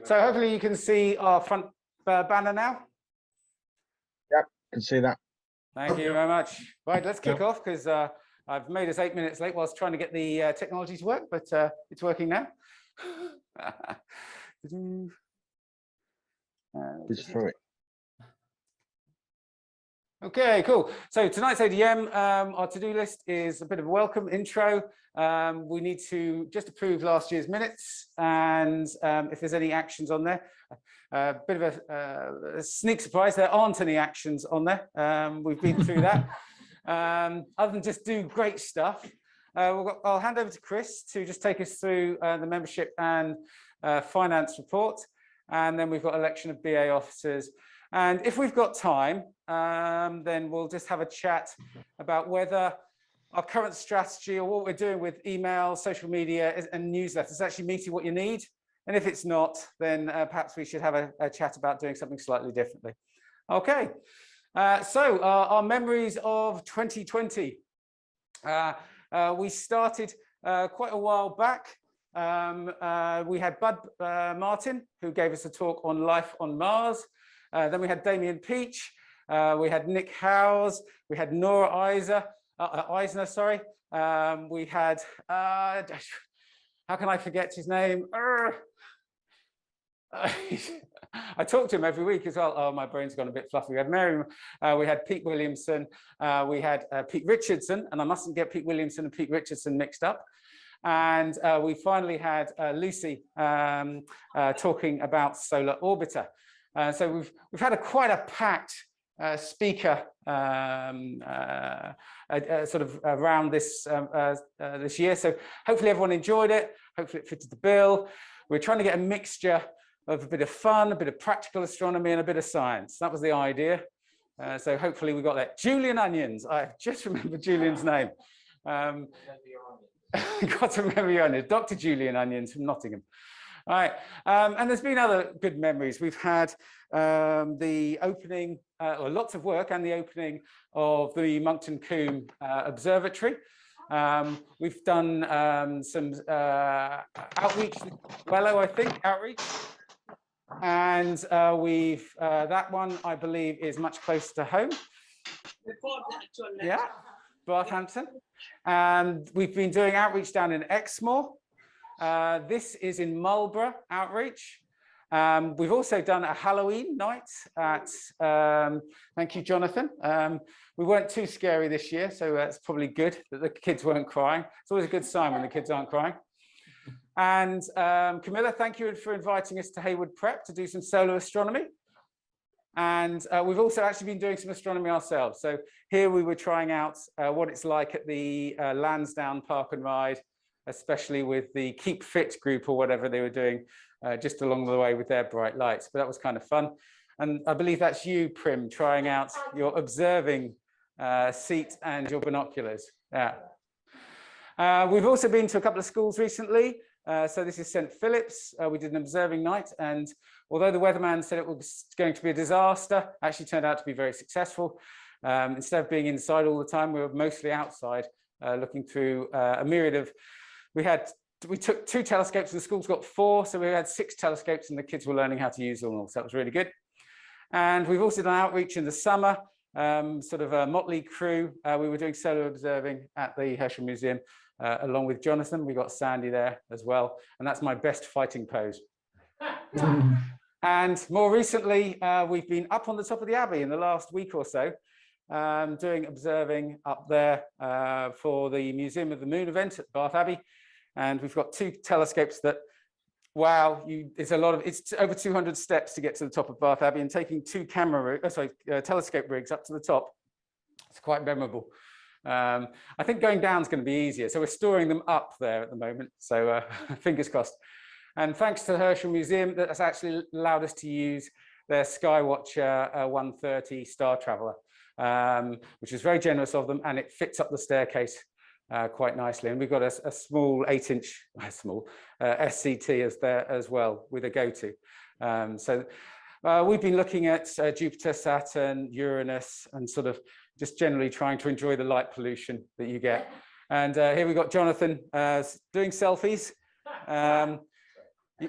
So hopefully you can see our front banner now. Yep, can see that. Thank you very much. Right, let's kick off because I've made us 8 minutes late whilst trying to get the technology to work, but it's working now. Just through it. Okay, cool. So tonight's AGM, our to-do list is a bit of a welcome intro. We need to just approve last year's minutes, and if there's any actions on there, a bit of a sneak surprise, there aren't any actions on there. We've been through that. Other than just do great stuff. I'll hand over to Chris to just take us through the membership and finance report, and then we've got election of BA officers. And if we've got time, then we'll just have a chat about whether our current strategy or what we're doing with email, social media and newsletters is actually meeting what you need. And if it's not, then perhaps we should have a chat about doing something slightly differently. Okay, so our memories of 2020. We started quite a while back. We had Bud Martin, who gave us a talk on life on Mars. Then we had Damien Peach, we had Nick Howes, we had Nora Eisner, sorry. We had, how can I forget his name? I talk to him every week as well. Oh, my brain's gone a bit fluffy. We had Mary, we had Pete Williamson, we had Pete Richardson, and I mustn't get Pete Williamson and Pete Richardson mixed up. And we finally had Lucy talking about Solar Orbiter. So we've had quite a packed speaker sort of around this this year. So hopefully everyone enjoyed it. Hopefully it fitted the bill. We're trying to get a mixture of a bit of fun, a bit of practical astronomy, and a bit of science. That was the idea. So hopefully we got that. Julian Onions. I just remembered Julian's name. Got to remember your onions. Dr. Julian Onions from Nottingham. All right, and there's been other good memories. We've had the opening, or lots of work, and the opening of the Moncton Combe Observatory. We've done some outreach, Wello, I think, outreach. And that one, I believe, is much closer to home. Yeah, Barthampton. And we've been doing outreach down in Exmoor. This is in Marlborough outreach. We've also done a Halloween night at, thank you, Jonathan. We weren't too scary this year, so it's probably good that the kids weren't crying. It's always a good sign when the kids aren't crying. And Camilla, thank you for inviting us to Hayward Prep to do some solar astronomy. And we've also actually been doing some astronomy ourselves. So here we were trying out what it's like at the Lansdowne Park and Ride, especially with the Keep Fit group or whatever they were doing just along the way with their bright lights. But that was kind of fun. And I believe that's you, Prim, trying out your observing seat and your binoculars. Yeah. We've also been to a couple of schools recently. So this is St. Philip's. We did an observing night. And although the weatherman said it was going to be a disaster, actually turned out to be very successful. Instead of being inside all the time, we were mostly outside looking through a myriad of. We took 2 telescopes and the school's got 4, so we had 6 telescopes and the kids were learning how to use them all, so that was really good. And we've also done outreach in the summer, sort of a motley crew. We were doing solar observing at the Herschel Museum along with Jonathan. We got Sandy there as well, and that's my best fighting pose. And more recently, we've been up on the top of the Abbey in the last week or so, doing observing up there for the Museum of the Moon event at Bath Abbey. And we've got 2 telescopes that, wow, it's over 200 steps to get to the top of Bath Abbey, and taking 2 telescope rigs up to the top. It's quite memorable. I think going down is going to be easier. So we're storing them up there at the moment. So fingers crossed. And thanks to the Herschel Museum, that's actually allowed us to use their Skywatcher 130 Star Traveller, which is very generous of them, and it fits up the staircase quite nicely. And we've got a small 8-inch, SCT as well with a go-to. So we've been looking at Jupiter, Saturn, Uranus, and sort of just generally trying to enjoy the light pollution that you get. And here we've got Jonathan doing selfies.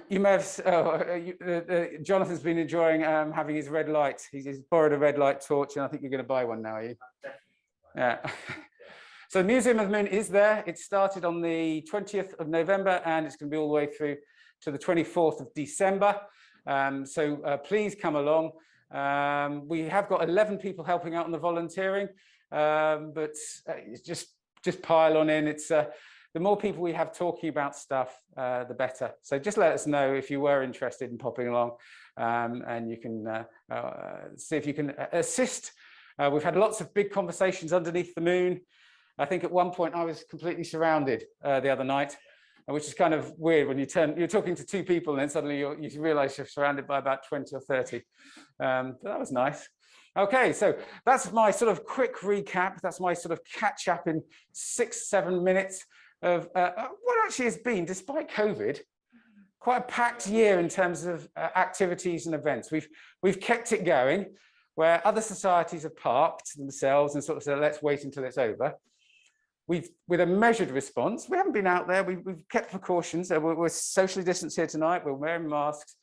You may have, Jonathan's been enjoying having his red light. He's borrowed a red light torch, and I think you're going to buy one now, are you? Yeah. So the Museum of the Moon is there. It started on the 20th of November, and it's going to be all the way through to the 24th of December. So please come along. We have got 11 people helping out on the volunteering, but just pile on in. It's the more people we have talking about stuff, the better. So just let us know if you were interested in popping along, and you can see if you can assist. We've had lots of big conversations underneath the moon. I think at one point I was completely surrounded the other night, which is kind of weird when you're talking to two people and then suddenly you realize you're surrounded by about 20 or 30. But that was nice. Okay, so that's my sort of quick recap. That's my sort of catch up in 6-7 minutes of what actually has been, despite COVID, quite a packed year in terms of activities and events. We've kept it going where other societies have parked themselves and sort of said, let's wait until it's over. With a measured response, we haven't been out there. We've kept precautions. We're socially distanced here tonight. We're wearing masks.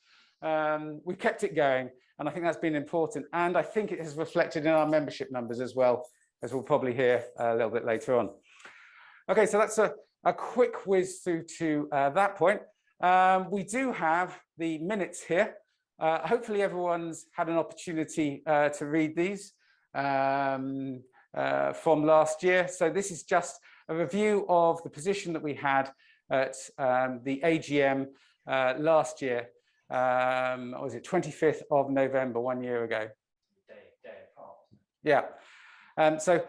We've kept it going, and I think that's been important. And I think it has reflected in our membership numbers as well, as we'll probably hear a little bit later on. Okay, so that's a quick whiz through to that point. We do have the minutes here. Hopefully everyone's had an opportunity to read these from last year. So this is just a review of the position that we had at the AGM last year. What was it, 25th of November, 1 year ago? Yeah. So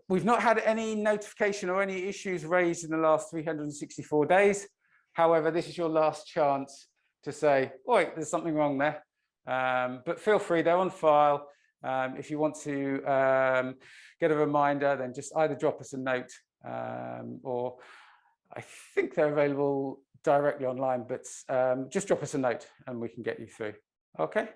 we've not had any notification or any issues raised in the last 364 days. However, this is your last chance to say, "Oi, there's something wrong there." But feel free, they're on file. If you want to get a reminder, then just either drop us a note, or I think they're available directly online, but just drop us a note and we can get you through. Okay.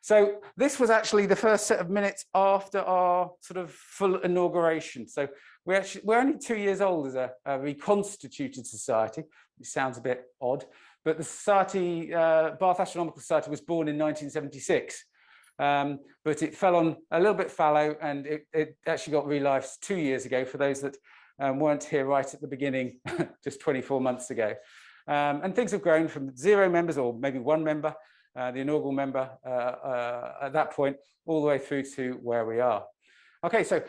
So this was actually the first set of minutes after our sort of full inauguration. So we're only 2 years old as a reconstituted society. It sounds a bit odd, but the society, Bath Astronomical Society, was born in 1976. But it fell on a little bit fallow, and it actually got relived 2 years ago for those that weren't here right at the beginning, just 24 months ago. And things have grown from 0 members, or maybe 1 member, the inaugural member at that point, all the way through to where we are. Okay, so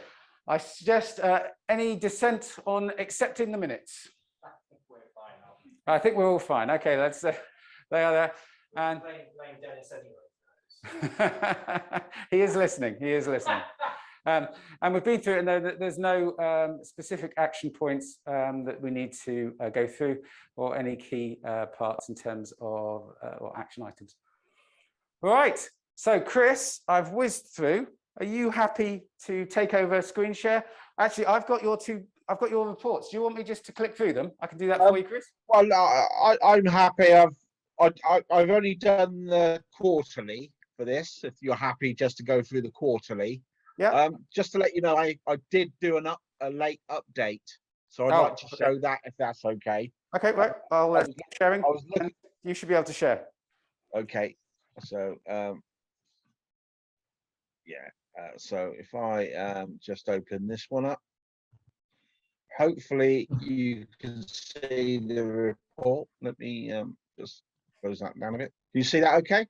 I suggest any dissent on accepting the minutes? I think we're fine now. I think we're all fine. Okay, let's. They are there. And blame Dennis anyway. he is listening. He is listening. And we've been through it, and there's no specific action points that we need to go through, or any key parts in terms of or action items. All right. So, Chris, I've whizzed through. Are you happy to take over screen share? Actually, I've got your reports. Do you want me just to click through them? I can do that for you, Chris. Well, I'm happy. I've only done the quarterly for this. If you're happy just to go through the quarterly. Yeah. Just to let you know, I did do a late update, so I'd like to show that, if that's okay. Okay, right. I'll sharing. You should be able to share. Okay. So so if I just open this one up, hopefully you can see the report. Let me just close that down a bit. Do you see that okay?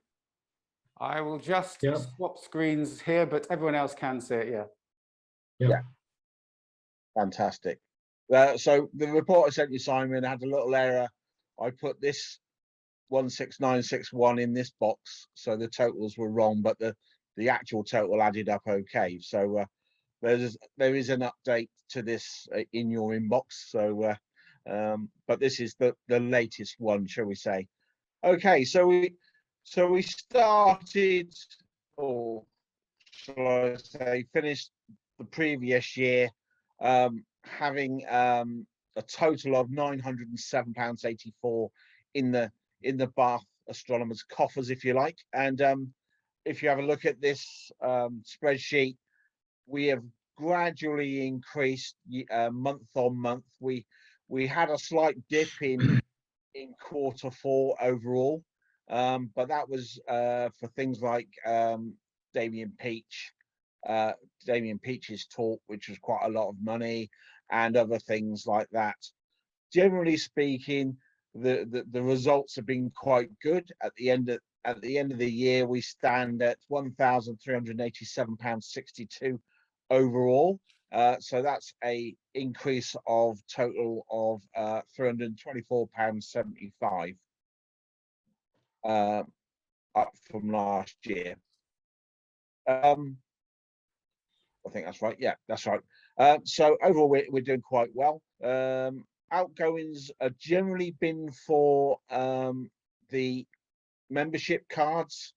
I will just swap screens here, but everyone else can see it. Yeah. Fantastic. So the report I sent you, Simon, had a little error. I put this 16961 in this box, so the totals were wrong, but the actual total added up okay. So there is an update to this in your inbox. So but this is the latest one, shall we say? Okay, so we started, or shall I say, finished the previous year having a total of £907.84 in the Bath Astronomers coffers, if you like. And if you have a look at this spreadsheet, we have gradually increased month on month. We had a slight dip in in Q4 overall. But that was for things like Damien Peach's talk, which was quite a lot of money, and other things like that. Generally speaking, the results have been quite good. At the end of the year, we stand at £1,387.62 overall. So that's a increase of total of £324.75 up from last year. I think that's right. Yeah, that's right. So overall, we're doing quite well. Outgoings have generally been for the membership cards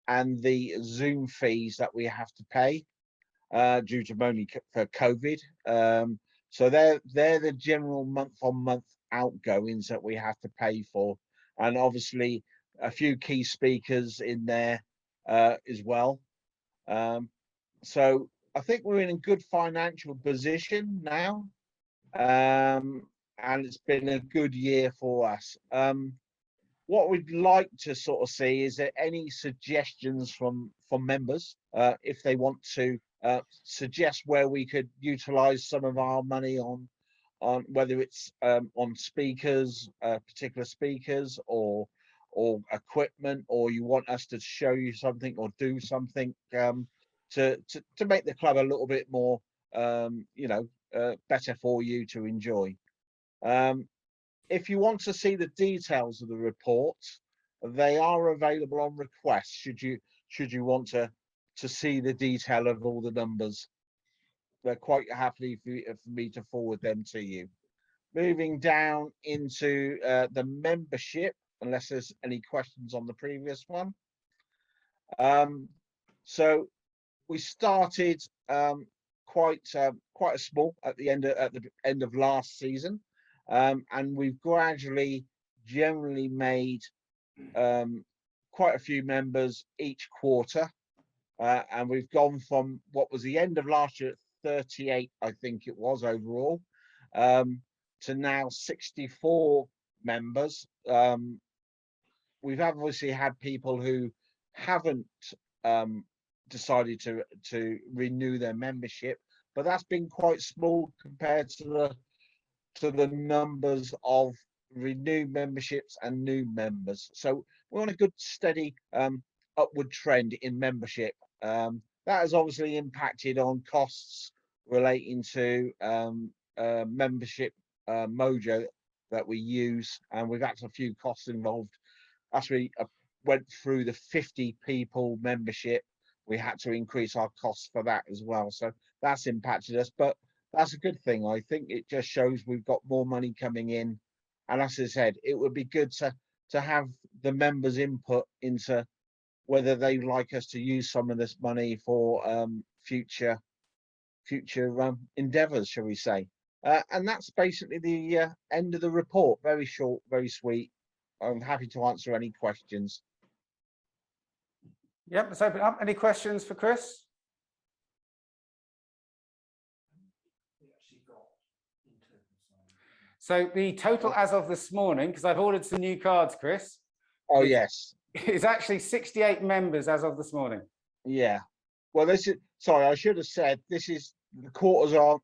and the Zoom fees that we have to pay due to only for COVID. So they're the general month-on-month outgoings that we have to pay for, and obviously a few key speakers in there as well. So I think we're in a good financial position now, and it's been a good year for us. What we'd like to sort of see is there any suggestions from members if they want to suggest where we could utilize some of our money on whether it's on speakers, particular speakers, or equipment, or you want us to show you something or do something to make the club a little bit more better for you to enjoy. If you want to see the details of the report, they are available on request should you want to see the detail of all the numbers. They're quite happy for me to forward them to you. Moving down into the membership, unless there's any questions on the previous one. So we started quite a small at the end of last season, and we've gradually generally made quite a few members each quarter, and we've gone from what was the end of last year at 38, I think it was overall, to now 64 members. We've obviously had people who haven't decided to renew their membership, but that's been quite small compared to the numbers of renewed memberships and new members. So we're on a good steady upward trend in membership. That has obviously impacted on costs relating to membership mojo that we use, and we've had a few costs involved. As we went through the 50 people membership, we had to increase our costs for that as well. So that's impacted us, but that's a good thing. I think it just shows we've got more money coming in. And as I said, it would be good to have the members' input into whether they like us to use some of this money for future endeavors, shall we say. And that's basically the end of the report. Very short, very sweet. I'm happy to answer any questions. Yep, let's open up. Any questions for Chris? So the total as of this morning, because I've ordered some new cards, Chris. Oh, yes. It's actually 68 members as of this morning. Yeah. Well, this is, sorry, I should have said, this is the quarters are,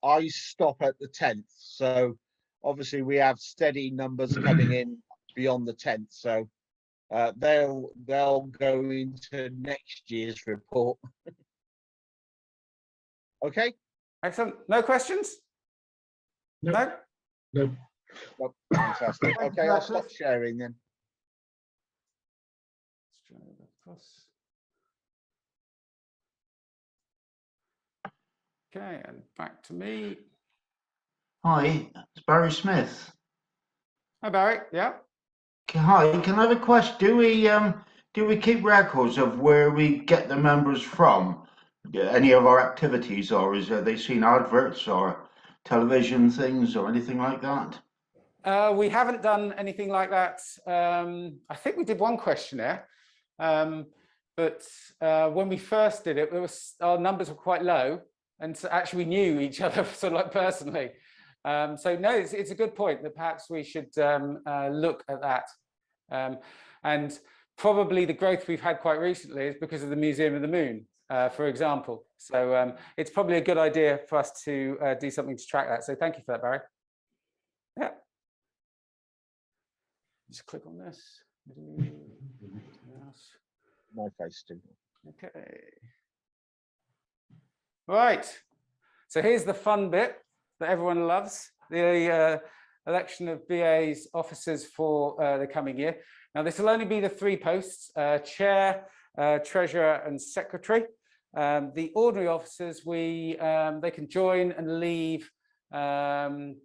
I stop at the 10th. So obviously we have steady numbers coming in beyond the 10th. So they'll go into next year's report. Okay. Excellent. No questions? No? No. Well, fantastic. Okay, I'll stop sharing then. Okay, and back to me. Hi, it's Barry Smith. Hi, Barry. Yeah. Hi, can I have a question? Do we keep records of where we get the members from? Any of our activities, or are they seen adverts or television things or anything like that? We haven't done anything like that. I think we did one questionnaire, but when we first did it, our numbers were quite low, and so actually we knew each other sort of like personally. So no, it's a good point that perhaps we should look at that. And probably the growth we've had quite recently is because of the Museum of the Moon, for example. So it's probably a good idea for us to do something to track that. So thank you for that, Barry. Yeah. Just click on this. My face too. Okay. Right. So here's the fun bit that everyone loves, the election of BA's officers for the coming year. Now, this will only be the 3 posts, chair, treasurer and secretary. The ordinary officers, they can join and leave the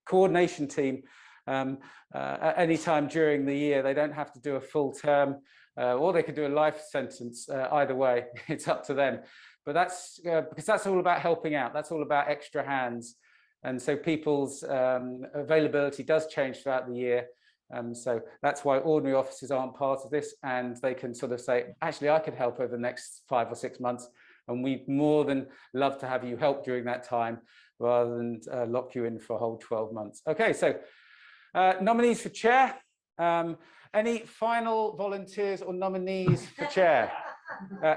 coordination team at any time during the year. They don't have to do a full term, or they could do a life sentence. Either way, it's up to them. But that's because that's all about helping out. That's all about extra hands. And so people's availability does change throughout the year. So that's why ordinary officers aren't part of this, and they can sort of say, actually, I could help over the next 5 or 6 months, and we'd more than love to have you help during that time rather than lock you in for a whole 12 months. Okay, so nominees for chair. Any final volunteers or nominees for chair?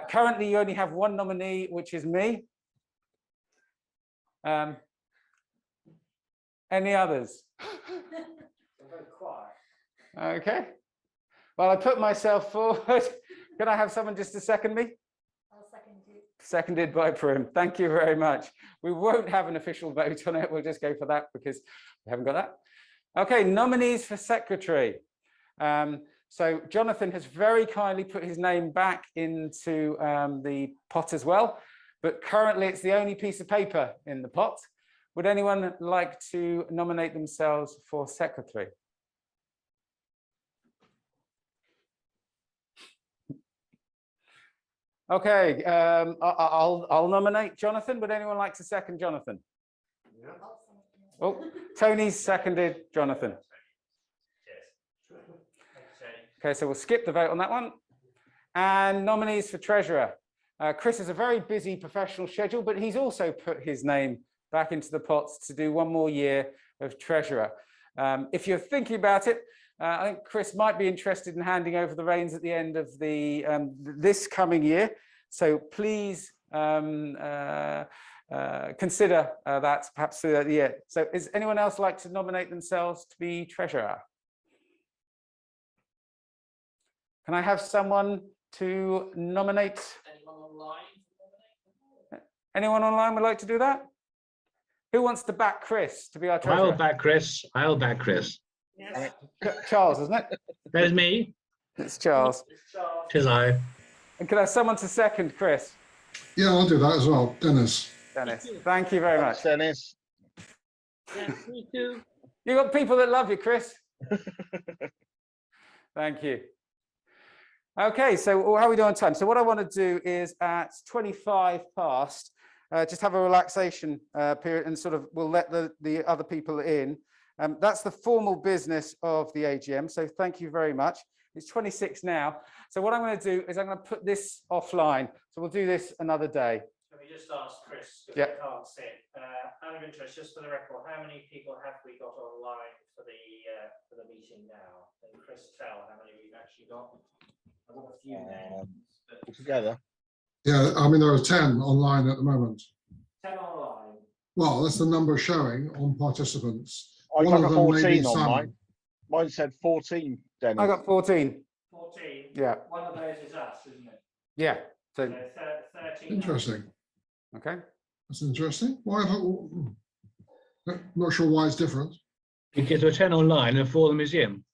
Currently, you only have 1 nominee, which is me. Any others? Very quiet. Okay. Well, I put myself forward. Can I have someone just to second me? I'll second you. Seconded by Prim. Thank you very much. We won't have an official vote on it. We'll just go for that because we haven't got that. Okay, nominees for secretary. So Jonathan has very kindly put his name back into the pot as well, but currently it's the only piece of paper in the pot. Would anyone like to nominate themselves for secretary? Okay, I'll nominate Jonathan. Would anyone like to second Jonathan? Yeah. Oh, Tony's seconded Jonathan. Cheers. Okay, so we'll skip the vote on that one. And nominees for treasurer. Chris has a very busy professional schedule, but he's also put his name back into the pots to do 1 more year of treasurer. If you're thinking about it, I think Chris might be interested in handing over the reins at the end of the this coming year. So please consider that perhaps throughout the year. So is anyone else like to nominate themselves to be treasurer? Can I have someone to nominate? Anyone online? Anyone online would like to do that? Who wants to back Chris to be our treasurer? I'll back Chris. I'll back Chris. Yes. Charles, isn't it? There's me. It's Charles. Tis I. And can I have someone to second Chris? Yeah, I'll do that as well. Dennis. Dennis, thank you very much. Dennis. Yeah, me too. You've got people that love you, Chris. Thank you. Okay, so how are we doing on time? So what I want to do is at 25 past, just have a relaxation period and sort of we'll let the other people in. That's the formal business of the AGM. So thank you very much. It's 26 now. So what I'm going to do is I'm going to put this offline. So we'll do this another day. Can we just ask Chris, because Yep. I can't see it, out of interest, just for the record, how many people have we got online for the meeting now? Can Chris tell how many we've actually got? I've got a few names, but Together. Yeah, I mean, there are 10 online at the moment. 10 online. Well, that's the number showing on participants. I One got of them may 14 be on Simon. mine. Mine said 14, Dennis. I got 14. 14. Yeah. One of those is us, isn't it? Yeah. So, So 13. Interesting. okay. That's interesting. Why? Not sure why it's different. Because we're 10 online and 4 in the museum.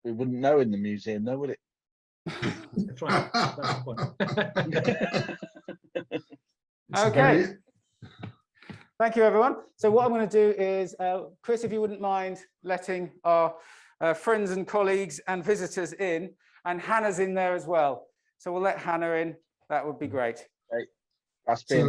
We wouldn't know in the museum, though, would it? That's right. That's the point. It's a Okay. very- Thank you, everyone. So what I'm going to do is, Chris, if you wouldn't mind letting our friends and colleagues and visitors in, and Hannah's in there as well. So we'll let Hannah in. That would be great. That's been